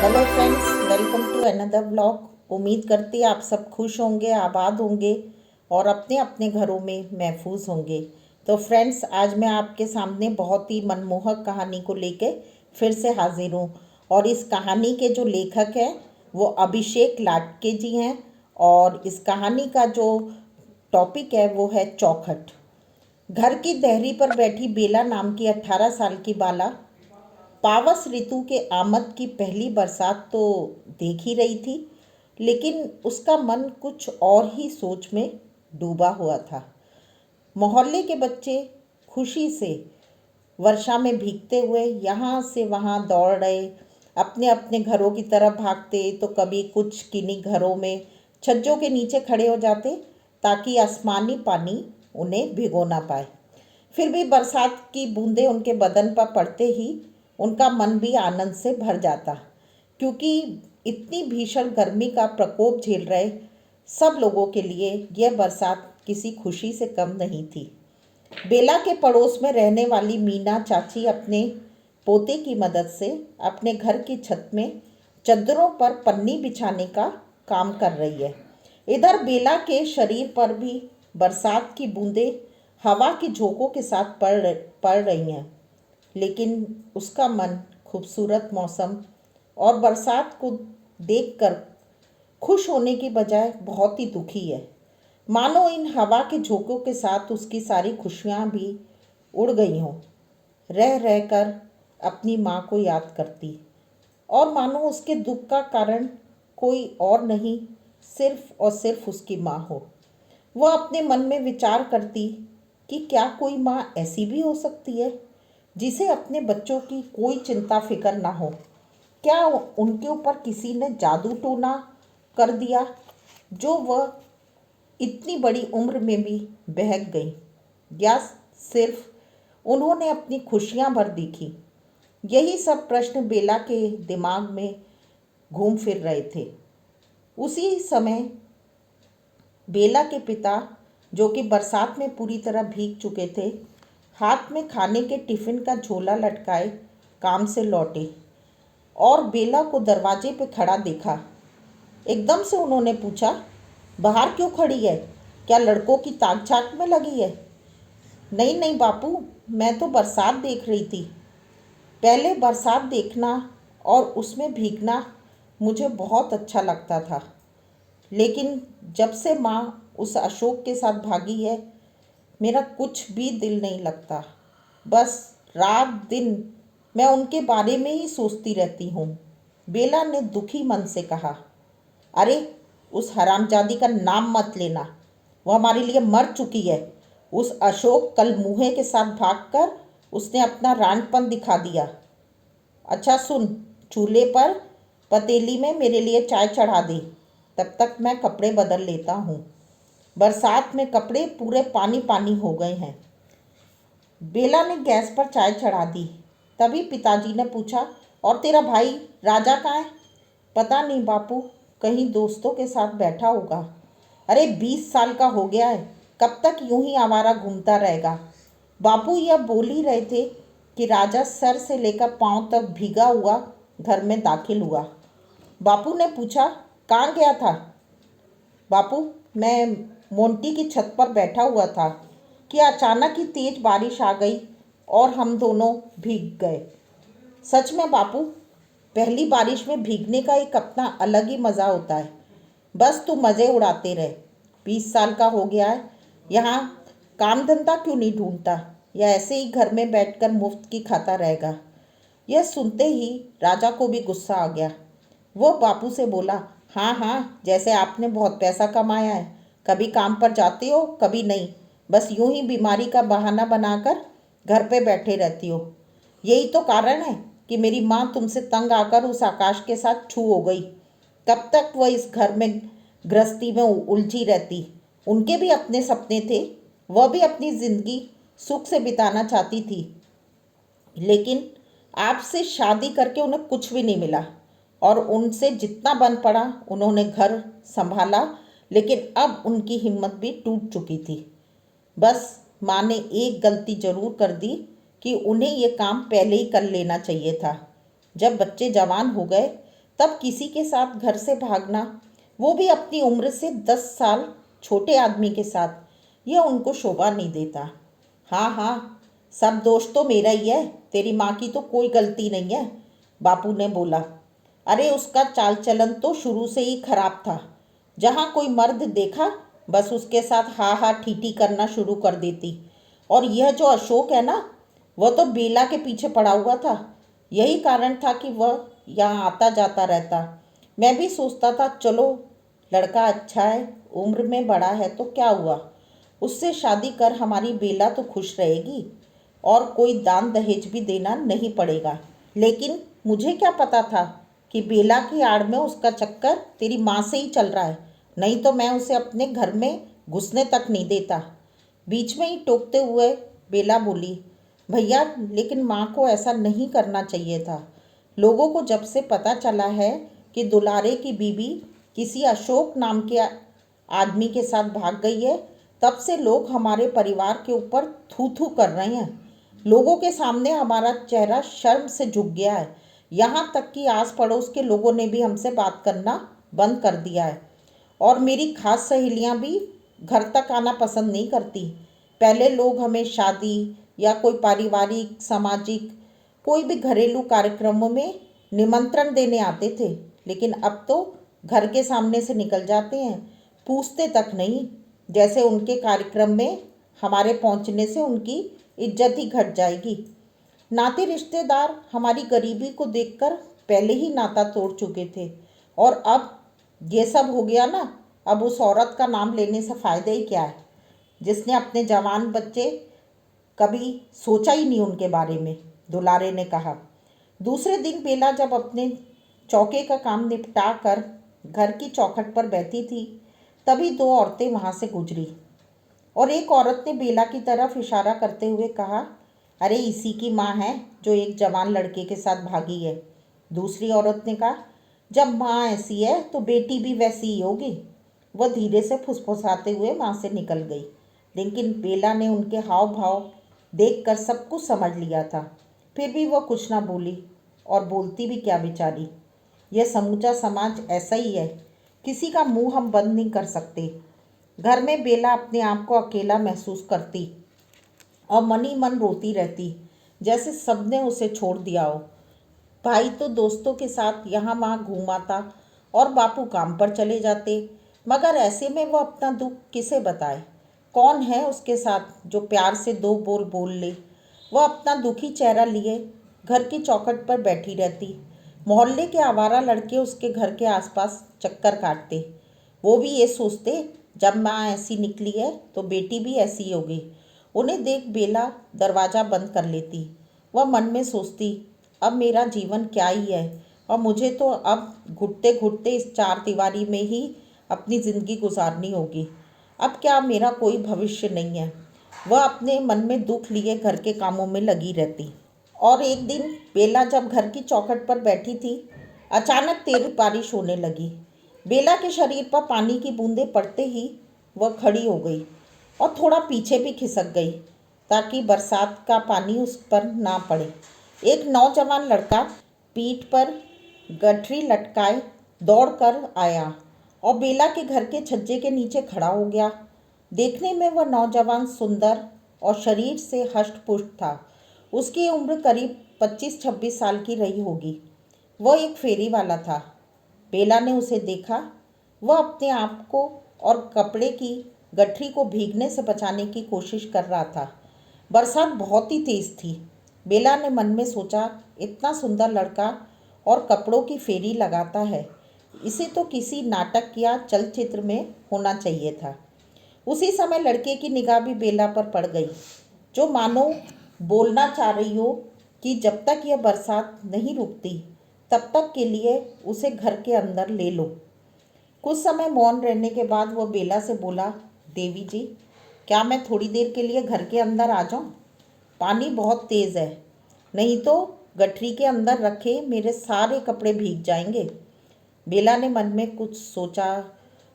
Hello friends, welcome to another vlog. उम्मीद करती है आप सब खुश होंगे, आबाद होंगे और अपने अपने घरों में महफूज होंगे। तो फ्रेंड्स, आज मैं आपके सामने बहुत ही मनमोहक कहानी को लेके फिर से हाजिर हूँ। और इस कहानी के जो लेखक हैं वो अभिषेक लाटके जी हैं। और इस कहानी का जो टॉपिक है वो है चौखट। घर की देहरी पर बैठी बेला नाम की 18 साल की बाला पावस ऋतु के आमद की पहली बरसात तो देख ही रही थी, लेकिन उसका मन कुछ और ही सोच में डूबा हुआ था। मोहल्ले के बच्चे खुशी से वर्षा में भीगते हुए यहाँ से वहाँ दौड़ रहे, अपने अपने घरों की तरफ भागते, तो कभी कुछ किन्हीं घरों में छज्जों के नीचे खड़े हो जाते ताकि आसमानी पानी उन्हें भिगो ना पाए। फिर भी बरसात की बूंदें उनके बदन पर पड़ते ही उनका मन भी आनंद से भर जाता, क्योंकि इतनी भीषण गर्मी का प्रकोप झेल रहे सब लोगों के लिए यह बरसात किसी खुशी से कम नहीं थी। बेला के पड़ोस में रहने वाली मीना चाची अपने पोते की मदद से अपने घर की छत में चद्दरों पर पन्नी बिछाने का काम कर रही है। इधर बेला के शरीर पर भी बरसात की बूंदें हवा के झोंकों के साथ पड़ रही हैं, लेकिन उसका मन खूबसूरत मौसम और बरसात को देखकर खुश होने की बजाय बहुत ही दुखी है। मानो इन हवा के झोंकों के साथ उसकी सारी खुशियाँ भी उड़ गई हों। रह रह कर अपनी माँ को याद करती, और मानो उसके दुख का कारण कोई और नहीं, सिर्फ और सिर्फ उसकी माँ हो। वह अपने मन में विचार करती कि क्या कोई माँ ऐसी भी हो सकती है जिसे अपने बच्चों की कोई चिंता फिक्र ना हो। क्या उनके ऊपर किसी ने जादू टोना कर दिया जो वह इतनी बड़ी उम्र में भी बहक गई, या सिर्फ उन्होंने अपनी खुशियां भर देखी। यही सब प्रश्न बेला के दिमाग में घूम फिर रहे थे। उसी समय बेला के पिता, जो कि बरसात में पूरी तरह भीग चुके थे, हाथ में खाने के टिफ़िन का झोला लटकाए काम से लौटे और बेला को दरवाजे पे खड़ा देखा। एकदम से उन्होंने पूछा, बाहर क्यों खड़ी है? क्या लड़कों की ताक झांक में लगी है? नहीं नहीं बापू, मैं तो बरसात देख रही थी। पहले बरसात देखना और उसमें भीगना मुझे बहुत अच्छा लगता था, लेकिन जब से माँ उस अशोक के साथ भागी है, मेरा कुछ भी दिल नहीं लगता। बस रात दिन मैं उनके बारे में ही सोचती रहती हूँ। बेला ने दुखी मन से कहा। अरे, उस हरामजादी का नाम मत लेना, वो हमारे लिए मर चुकी है। उस अशोक कल मुँहे के साथ भागकर उसने अपना रांडपन दिखा दिया। अच्छा सुन, चूल्हे पर पतीली में मेरे लिए चाय चढ़ा दे, तब तक मैं कपड़े बदल लेता हूँ। बरसात में कपड़े पूरे पानी पानी हो गए हैं। बेला ने गैस पर चाय चढ़ा दी। तभी पिताजी ने पूछा, और तेरा भाई राजा कहाँ है? पता नहीं बापू, कहीं दोस्तों के साथ बैठा होगा। अरे 20 साल का हो गया है, कब तक यूं ही आवारा घूमता रहेगा? बापू यह बोल ही रहे थे कि राजा सर से लेकर पांव तक भीगा हुआ घर में दाखिल हुआ। बापू ने पूछा, कहाँ गया था? बापू, मैं मोंटी की छत पर बैठा हुआ था कि अचानक ही तेज बारिश आ गई और हम दोनों भीग गए। सच में बापू, पहली बारिश में भीगने का एक अपना अलग ही मज़ा होता है। बस तू मज़े उड़ाते रहे। 20 साल का हो गया है, यहाँ काम धंधा क्यों नहीं ढूंढता, या ऐसे ही घर में बैठकर मुफ्त की खाता रहेगा? यह सुनते ही राजा को भी गुस्सा आ गया। वो बापू से बोला, हाँ हाँ, जैसे आपने बहुत पैसा कमाया है, कभी काम पर जाते हो कभी नहीं, बस यूं ही बीमारी का बहाना बनाकर घर पे बैठे रहती हो। यही तो कारण है कि मेरी माँ तुमसे तंग आकर उस आकाश के साथ छू हो गई। कब तक वह इस घर में गृहस्थी में उलझी रहती? उनके भी अपने सपने थे, वह भी अपनी ज़िंदगी सुख से बिताना चाहती थी, लेकिन आपसे शादी करके उन्हें कुछ भी नहीं मिला, और उनसे जितना बन पड़ा उन्होंने घर संभाला, लेकिन अब उनकी हिम्मत भी टूट चुकी थी। बस माँ ने एक गलती ज़रूर कर दी कि उन्हें ये काम पहले ही कर लेना चाहिए था। जब बच्चे जवान हो गए तब किसी के साथ घर से भागना, वो भी अपनी उम्र से 10 साल छोटे आदमी के साथ, यह उनको शोभा नहीं देता। हाँ हाँ, सब दोष तो मेरा ही है, तेरी माँ की तो कोई गलती नहीं है, बापू ने बोला। अरे उसका चाल चलन तो शुरू से ही खराब था। जहाँ कोई मर्द देखा बस उसके साथ हा हा ठीठी करना शुरू कर देती। और यह जो अशोक है ना, वह तो बेला के पीछे पड़ा हुआ था। यही कारण था कि वह यहाँ आता जाता रहता। मैं भी सोचता था चलो लड़का अच्छा है, उम्र में बड़ा है तो क्या हुआ, उससे शादी कर हमारी बेला तो खुश रहेगी और कोई दान दहेज भी देना नहीं पड़ेगा। लेकिन मुझे क्या पता था कि बेला की आड़ में उसका चक्कर तेरी माँ से ही चल रहा है, नहीं तो मैं उसे अपने घर में घुसने तक नहीं देता। बीच में ही टोकते हुए बेला बोली, भैया लेकिन माँ को ऐसा नहीं करना चाहिए था। लोगों को जब से पता चला है कि दुलारे की बीवी किसी अशोक नाम के आदमी के साथ भाग गई है, तब से लोग हमारे परिवार के ऊपर थू थू कर रहे हैं। लोगों के सामने हमारा चेहरा शर्म से झुक गया है। यहाँ तक कि आस पड़ोस के लोगों ने भी हमसे बात करना बंद कर दिया है। और मेरी खास सहेलियाँ भी घर तक आना पसंद नहीं करती। पहले लोग हमें शादी या कोई पारिवारिक सामाजिक कोई भी घरेलू कार्यक्रमों में निमंत्रण देने आते थे, लेकिन अब तो घर के सामने से निकल जाते हैं, पूछते तक नहीं, जैसे उनके कार्यक्रम में हमारे पहुंचने से उनकी इज्जत ही घट जाएगी। नाते रिश्तेदार हमारी गरीबी को देखकर पहले ही नाता तोड़ चुके थे, और अब ये सब हो गया ना, अब उस औरत का नाम लेने से फ़ायदा ही क्या है, जिसने अपने जवान बच्चे कभी सोचा ही नहीं उनके बारे में, दुलारे ने कहा। दूसरे दिन बेला जब अपने चौके का काम निपटा कर घर की चौखट पर बैठी थी, तभी दो औरतें वहाँ से गुजरी और एक औरत ने बेला की तरफ इशारा करते हुए कहा, अरे इसी की माँ है जो एक जवान लड़के के साथ भागी है। दूसरी औरत ने कहा, जब माँ ऐसी है तो बेटी भी वैसी ही होगी। वह धीरे से फुसफुसाते हुए वहाँ से निकल गई, लेकिन बेला ने उनके हाव भाव देखकर सब कुछ समझ लिया था। फिर भी वह कुछ ना बोली, और बोलती भी क्या बेचारी। यह समूचा समाज ऐसा ही है, किसी का मुंह हम बंद नहीं कर सकते। घर में बेला अपने आप को अकेला महसूस करती और मन ही मन रोती रहती, जैसे सबने उसे छोड़ दिया हो। भाई तो दोस्तों के साथ यहाँ वहाँ घूमाता और बापू काम पर चले जाते, मगर ऐसे में वह अपना दुख किसे बताए। कौन है उसके साथ जो प्यार से दो बोल बोल ले। वह अपना दुखी चेहरा लिए घर की चौखट पर बैठी रहती। मोहल्ले के आवारा लड़के उसके घर के आसपास चक्कर काटते। वो भी ये सोचते, जब माँ ऐसी निकली है तो बेटी भी ऐसी ही होगी। उन्हें देख बेला दरवाज़ा बंद कर लेती। वह मन में सोचती, अब मेरा जीवन क्या ही है, और मुझे तो अब घुटते घुटते इस चार दीवारी में ही अपनी ज़िंदगी गुजारनी होगी। अब क्या मेरा कोई भविष्य नहीं है। वह अपने मन में दुख लिए घर के कामों में लगी रहती। और एक दिन बेला जब घर की चौखट पर बैठी थी, अचानक तेज बारिश होने लगी। बेला के शरीर पर पानी की बूंदें पड़ते ही वह खड़ी हो गई और थोड़ा पीछे भी खिसक गई, ताकि बरसात का पानी उस पर ना पड़े। एक नौजवान लड़का पीठ पर गठरी लटकाए दौड़कर आया और बेला के घर के छज्जे के नीचे खड़ा हो गया। देखने में वह नौजवान सुंदर और शरीर से हष्ट-पुष्ट था। उसकी उम्र करीब 25-26 साल की रही होगी। वह एक फेरी वाला था। बेला ने उसे देखा। वह अपने आप को और कपड़े की गठरी को भीगने से बचाने की कोशिश कर रहा था। बरसात बहुत ही तेज थी। बेला ने मन में सोचा, इतना सुंदर लड़का और कपड़ों की फेरी लगाता है, इसे तो किसी नाटक या चलचित्र में होना चाहिए था। उसी समय लड़के की निगाह भी बेला पर पड़ गई, जो मानो बोलना चाह रही हो कि जब तक यह बरसात नहीं रुकती तब तक के लिए उसे घर के अंदर ले लो। कुछ समय मौन रहने के बाद वह बेला से बोला, देवी जी, क्या मैं थोड़ी देर के लिए घर के अंदर आ जाऊं? पानी बहुत तेज़ है, नहीं तो गठरी के अंदर रखे मेरे सारे कपड़े भीग जाएंगे। बेला ने मन में कुछ सोचा।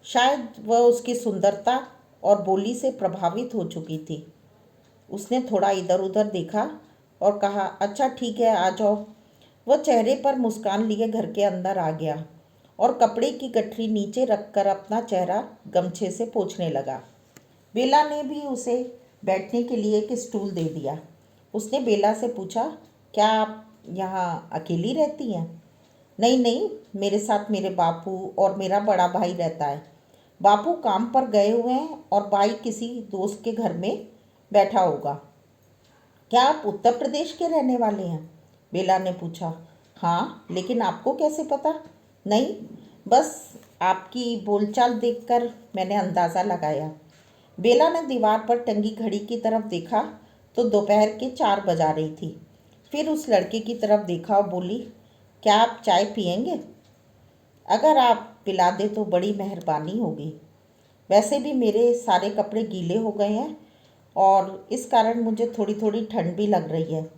शायद वह उसकी सुंदरता और बोली से प्रभावित हो चुकी थी। उसने थोड़ा इधर उधर देखा और कहा, अच्छा ठीक है, आ जाओ। वह चेहरे पर मुस्कान लिए घर के अंदर आ गया और कपड़े की गठरी नीचे रखकर अपना चेहरा गमछे से पोंछने लगा। बेला ने भी उसे बैठने के लिए एक स्टूल दे दिया। उसने बेला से पूछा, क्या आप यहाँ अकेली रहती हैं? नहीं नहीं, मेरे साथ मेरे बापू और मेरा बड़ा भाई रहता है। बापू काम पर गए हुए हैं और भाई किसी दोस्त के घर में बैठा होगा। क्या आप उत्तर प्रदेश के रहने वाले हैं? बेला ने पूछा। हाँ, लेकिन आपको कैसे पता? नहीं, बस आपकी बोलचाल देखकर मैंने अंदाज़ा लगाया। बेला ने दीवार पर टंगी घड़ी की तरफ देखा तो दोपहर के 4 बजा रही थी। फिर उस लड़के की तरफ देखा और बोली, क्या आप चाय पियेंगे? अगर आप पिला दे तो बड़ी मेहरबानी होगी। वैसे भी मेरे सारे कपड़े गीले हो गए हैं और इस कारण मुझे थोड़ी थोड़ी ठंड भी लग रही है।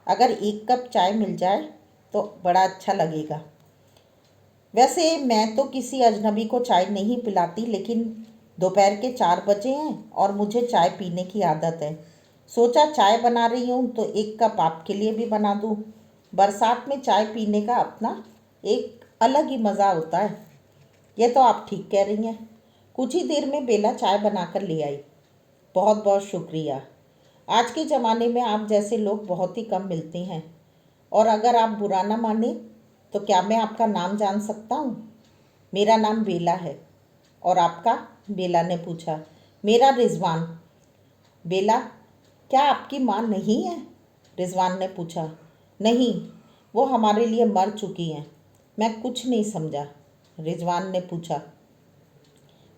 अगर एक कप चाय मिल जाए तो बड़ा अच्छा लगेगा। वैसे मैं तो किसी अजनबी को चाय नहीं पिलाती, लेकिन दोपहर के 4 बजे हैं और मुझे चाय पीने की आदत है। सोचा चाय बना रही हूँ तो एक कप आपके लिए भी बना दूँ। बरसात में चाय पीने का अपना एक अलग ही मज़ा होता है। यह तो आप ठीक कह रही हैं। कुछ ही देर में बेला चाय बनाकर ले आई। बहुत बहुत शुक्रिया। आज के ज़माने में आप जैसे लोग बहुत ही कम मिलते हैं। और अगर आप बुरा ना माने तो क्या मैं आपका नाम जान सकता हूँ? मेरा नाम बेला है। और आपका? बेला ने पूछा। मेरा रिजवान। बेला, क्या आपकी माँ नहीं है? रिजवान ने पूछा। नहीं, वो हमारे लिए मर चुकी हैं। मैं कुछ नहीं समझा, रिजवान ने पूछा।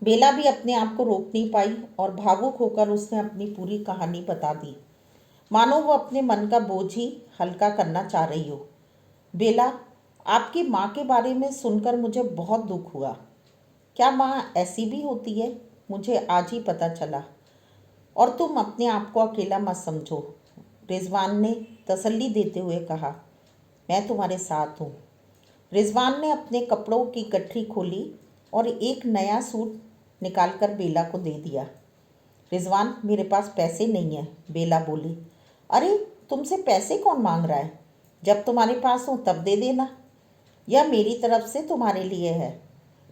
बेला भी अपने आप को रोक नहीं पाई और भावुक होकर उसने अपनी पूरी कहानी बता दी, मानो वो अपने मन का बोझ ही हल्का करना चाह रही हो। बेला, आपकी माँ के बारे में सुनकर मुझे बहुत दुख हुआ। क्या माँ ऐसी भी होती है? मुझे आज ही पता चला। और तुम अपने आप को अकेला मत समझो, रिजवान ने तसल्ली देते हुए कहा। मैं तुम्हारे साथ हूँ। रिजवान ने अपने कपड़ों की गठरी खोली और एक नया सूट निकालकर बेला को दे दिया। रिजवान, मेरे पास पैसे नहीं हैं, बेला बोली। अरे, तुमसे पैसे कौन मांग रहा है? जब तुम्हारे पास हो तब दे देना। यह मेरी तरफ से तुम्हारे लिए है।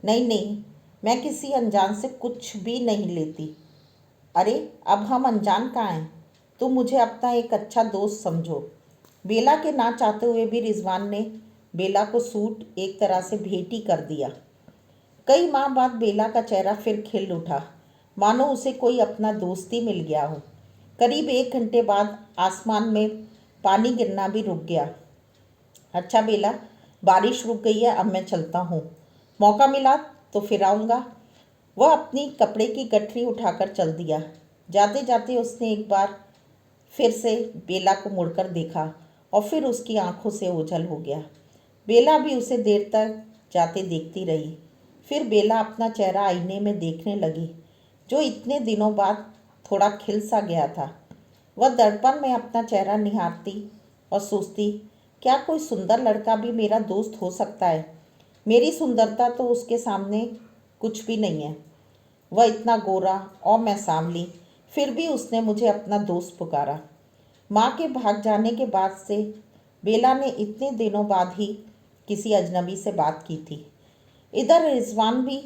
नहीं नहीं, मैं किसी अनजान से कुछ भी नहीं लेती। अरे, अब हम अनजान कहाँ हैं? तुम मुझे अपना एक अच्छा दोस्त समझो। बेला के ना चाहते हुए भी रिजवान ने बेला को सूट एक तरह से भेंट ही कर दिया। कई माह बाद बेला का चेहरा फिर खिल उठा, मानो उसे कोई अपना दोस्त ही मिल गया हो। करीब 1 घंटे बाद आसमान में पानी गिरना भी रुक गया। अच्छा बेला, बारिश रुक गई है, अब मैं चलता हूँ। मौका मिला तो फिर आऊँगा। वह अपनी कपड़े की गठरी उठाकर चल दिया। जाते जाते उसने एक बार फिर से बेला को मुड़कर देखा और फिर उसकी आंखों से ओझल हो गया। बेला भी उसे देर तक जाते देखती रही। फिर बेला अपना चेहरा आईने में देखने लगी, जो इतने दिनों बाद थोड़ा खिल सा गया था। वह दर्पण में अपना चेहरा निहारती और सोचती, क्या कोई सुंदर लड़का भी मेरा दोस्त हो सकता है? मेरी सुंदरता तो उसके सामने कुछ भी नहीं है। वह इतना गोरा और मैं सांवली, फिर भी उसने मुझे अपना दोस्त पुकारा। माँ के भाग जाने के बाद से बेला ने इतने दिनों बाद ही किसी अजनबी से बात की थी। इधर रिजवान भी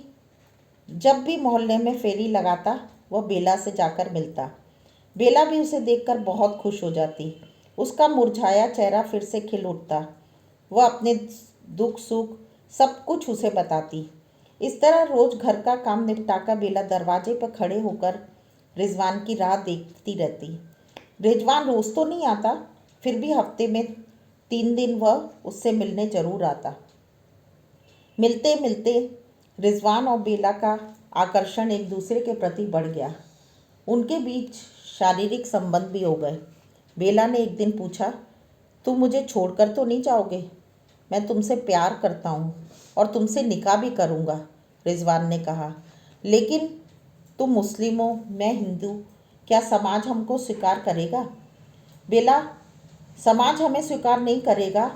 जब भी मोहल्ले में फेरी लगाता वह बेला से जाकर मिलता। बेला भी उसे देखकर बहुत खुश हो जाती। उसका मुरझाया चेहरा फिर से खिल उठता। वह अपने दुख सुख सब कुछ उसे बताती। इस तरह रोज घर का काम निपटाकर बेला दरवाजे पर खड़े होकर रिजवान की राह देखती रहती। रिजवान रोज तो नहीं आता, फिर भी हफ्ते में 3 दिन वह उससे मिलने जरूर आता। मिलते मिलते रिजवान और बेला का आकर्षण एक दूसरे के प्रति बढ़ गया। उनके बीच शारीरिक संबंध भी हो गए। बेला ने एक दिन पूछा, तुम मुझे छोड़कर तो नहीं जाओगे? मैं तुमसे प्यार करता हूँ और तुमसे निकाह भी करूँगा, रिजवान ने कहा। लेकिन तुम मुस्लिम हो, मैं हिंदू, क्या समाज हमको स्वीकार करेगा? बेला, समाज हमें स्वीकार नहीं करेगा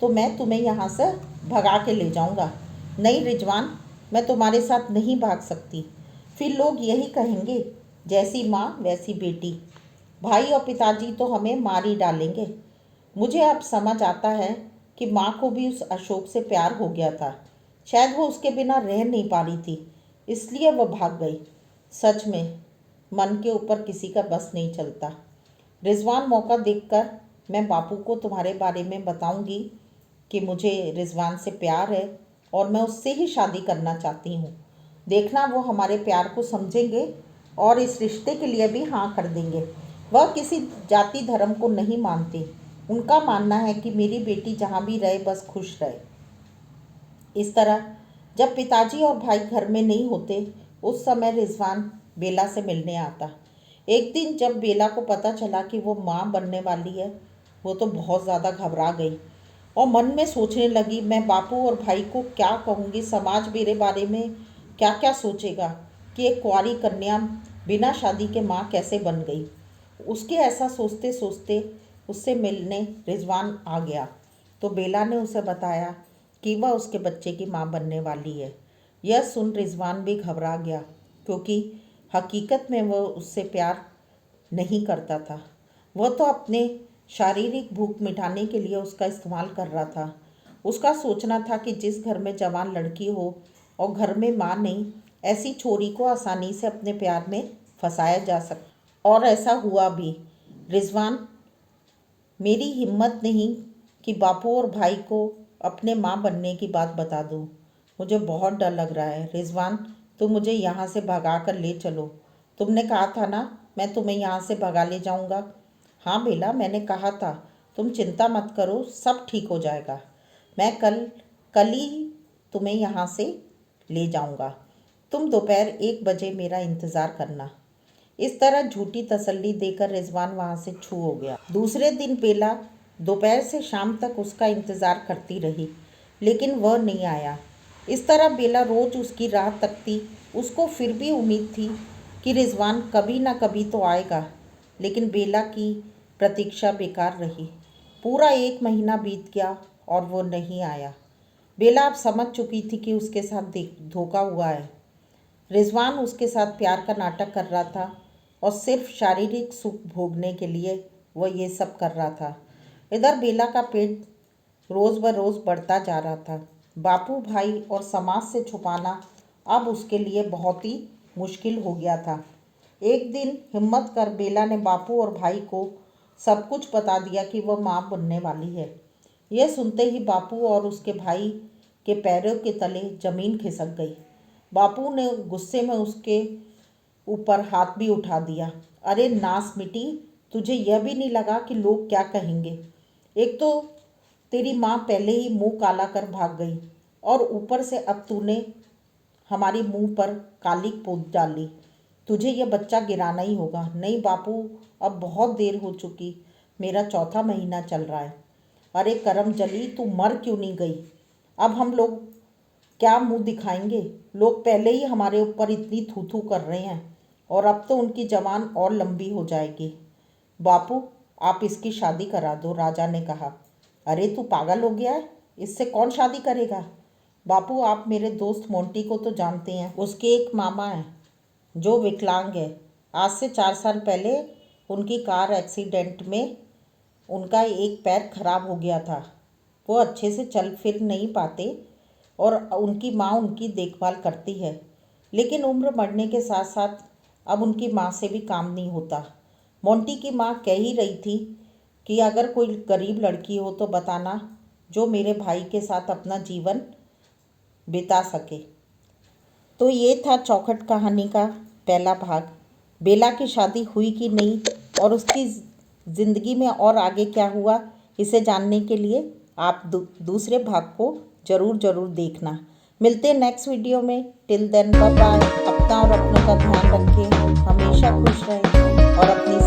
तो मैं तुम्हें यहाँ से भगा के ले जाऊँगा। नहीं रिजवान, मैं तुम्हारे साथ नहीं भाग सकती। फिर लोग यही कहेंगे, जैसी माँ वैसी बेटी। भाई और पिताजी तो हमें मार ही डालेंगे। मुझे अब समझ आता है कि माँ को भी उस अशोक से प्यार हो गया था। शायद वो उसके बिना रह नहीं पा रही थी, इसलिए वह भाग गई। सच में मन के ऊपर किसी का बस नहीं चलता। रिजवान, मौका देखकर मैं बापू को तुम्हारे बारे में बताऊंगी कि मुझे रिजवान से प्यार है और मैं उससे ही शादी करना चाहती हूँ। देखना वो हमारे प्यार को समझेंगे और इस रिश्ते के लिए भी हाँ कर देंगे। वह किसी जाति धर्म को नहीं मानते। उनका मानना है कि मेरी बेटी जहाँ भी रहे बस खुश रहे। इस तरह जब पिताजी और भाई घर में नहीं होते उस समय रिजवान बेला से मिलने आता। एक दिन जब बेला को पता चला कि वो माँ बनने वाली है, वो तो बहुत ज़्यादा घबरा गई और मन में सोचने लगी, मैं बापू और भाई को क्या कहूँगी, समाज मेरे बारे में क्या क्या सोचेगा कि एक कुंवारी कन्या बिना शादी के माँ कैसे बन गई। उसके ऐसा सोचते सोचते उससे मिलने रिजवान आ गया तो बेला ने उसे बताया कि वह उसके बच्चे की माँ बनने वाली है। यह सुन रिजवान भी घबरा गया क्योंकि हकीकत में वह उससे प्यार नहीं करता था। वह तो अपने शारीरिक भूख मिटाने के लिए उसका इस्तेमाल कर रहा था। उसका सोचना था कि जिस घर में जवान लड़की हो और घर में माँ नहीं, ऐसी छोरी को आसानी से अपने प्यार में फंसाया जा सकता। और ऐसा हुआ भी। रिजवान, मेरी हिम्मत नहीं कि बापू और भाई को अपने माँ बनने की बात बता दूँ। मुझे बहुत डर लग रहा है। रिजवान, तुम मुझे यहाँ से भगा कर ले चलो। तुमने कहा था ना मैं तुम्हें यहाँ से भगा ले जाऊँगा। हाँ बेला, मैंने कहा था। तुम चिंता मत करो, सब ठीक हो जाएगा। मैं कल ही तुम्हें यहाँ से ले जाऊँगा। तुम दोपहर 1 बजे मेरा इंतज़ार करना। इस तरह झूठी तसल्ली देकर रिजवान वहाँ से छू हो गया। दूसरे दिन बेला दोपहर से शाम तक उसका इंतज़ार करती रही, लेकिन वह नहीं आया। इस तरह बेला रोज़ उसकी राह तकती। उसको फिर भी उम्मीद थी कि रिजवान कभी ना कभी तो आएगा, लेकिन बेला की प्रतीक्षा बेकार रही। पूरा 1 महीना बीत गया और वो नहीं आया। बेला अब समझ चुकी थी कि उसके साथ धोखा हुआ है। रिजवान उसके साथ प्यार का नाटक कर रहा था और सिर्फ शारीरिक सुख भोगने के लिए वह ये सब कर रहा था। इधर बेला का पेट रोज़ ब रोज़ बढ़ता जा रहा था। बापू, भाई और समाज से छुपाना अब उसके लिए बहुत ही मुश्किल हो गया था। एक दिन हिम्मत कर बेला ने बापू और भाई को सब कुछ बता दिया कि वह माँ बनने वाली है। यह सुनते ही बापू और उसके भाई के पैरों के तले जमीन खिसक गई। बापू ने गुस्से में उसके ऊपर हाथ भी उठा दिया। अरे नास मिटी, तुझे यह भी नहीं लगा कि लोग क्या कहेंगे? एक तो तेरी माँ पहले ही मुंह काला कर भाग गई और ऊपर से अब तूने हमारी मुंह पर कालिक पोत डाली। तुझे यह बच्चा गिराना ही होगा। नहीं बापू, अब बहुत देर हो चुकी। मेरा 4था महीना चल रहा है। अरे करम जली, तू मर क्यों नहीं गई? अब हम लोग क्या मुंह दिखाएंगे? लोग पहले ही हमारे ऊपर इतनी थू थू कर रहे हैं और अब तो उनकी जबान और लंबी हो जाएगी। बापू, आप इसकी शादी करा दो, राजा ने कहा। अरे तू पागल हो गया है? इससे कौन शादी करेगा? बापू, आप मेरे दोस्त मोंटी को तो जानते हैं। उसके एक मामा हैं जो विकलांग है। आज से 4 साल पहले उनकी कार एक्सीडेंट में उनका एक पैर खराब हो गया था। वो अच्छे से चल फिर नहीं पाते और उनकी माँ उनकी देखभाल करती है, लेकिन उम्र बढ़ने के साथ साथ अब उनकी माँ से भी काम नहीं होता। मोंटी की माँ कह ही रही थी कि अगर कोई गरीब लड़की हो तो बताना, जो मेरे भाई के साथ अपना जीवन बिता सके। तो ये था चौखट कहानी का पहला भाग। बेला की शादी हुई कि नहीं और उसकी ज़िंदगी में और आगे क्या हुआ, इसे जानने के लिए आप दूसरे भाग को ज़रूर देखना। मिलते हैं नेक्स्ट वीडियो में। Till then bye bye. अपना और अपनों का ध्यान रखें, हमेशा खुश रहें और अपनी